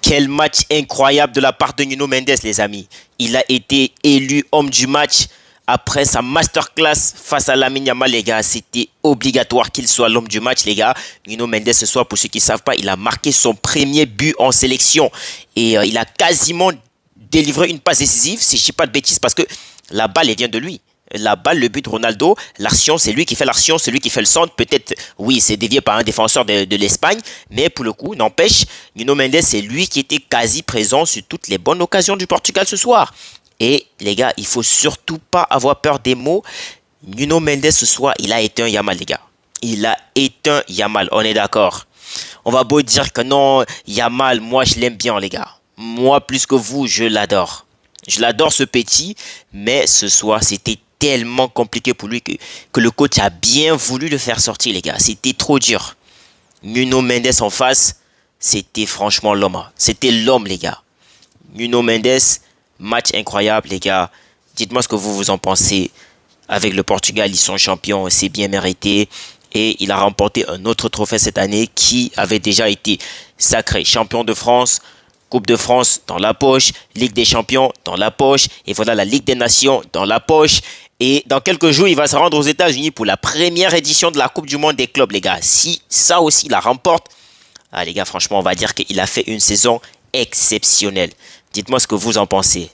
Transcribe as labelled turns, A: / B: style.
A: Quel match incroyable de la part de Nuno Mendes, les amis. Il a été élu homme du match après sa masterclass face à Lamine Yamal, les gars. C'était obligatoire qu'il soit l'homme du match, les gars. Nuno Mendes, ce soir, pour ceux qui ne savent pas, il a marqué son premier but en sélection. Et il a quasiment délivré une passe décisive, si je ne dis pas de bêtises, parce que la balle, elle vient de lui. La balle, le but de Ronaldo, l'action, c'est lui qui fait l'action, c'est lui qui fait le centre. Peut-être, oui, c'est dévié par un défenseur de l'Espagne, mais pour le coup, n'empêche, Nuno Mendes, c'est lui qui était quasi présent sur toutes les bonnes occasions du Portugal ce soir. Et les gars, il faut surtout pas avoir peur des mots. Nuno Mendes ce soir, il a été un Yamal, les gars. Il a été un Yamal, on est d'accord. On va beau dire que non, Yamal, moi je l'aime bien, les gars. Moi, plus que vous, je l'adore. Je l'adore ce petit, mais ce soir, c'était tellement compliqué pour lui que le coach a bien voulu le faire sortir, les gars. C'était trop dur. Nuno Mendes en face, c'était franchement l'homme. C'était l'homme, les gars. Nuno Mendes, match incroyable, les gars. Dites-moi ce que vous en pensez. Avec le Portugal, ils sont champions, c'est bien mérité. Et il a remporté un autre trophée cette année qui avait déjà été sacré champion de France. Coupe de France dans la poche, Ligue des Champions dans la poche, et voilà la Ligue des Nations dans la poche. Et dans quelques jours, il va se rendre aux États-Unis pour la première édition de la Coupe du Monde des clubs, les gars. Si ça aussi la remporte, les gars, franchement, on va dire qu'il a fait une saison exceptionnelle. Dites-moi ce que vous en pensez.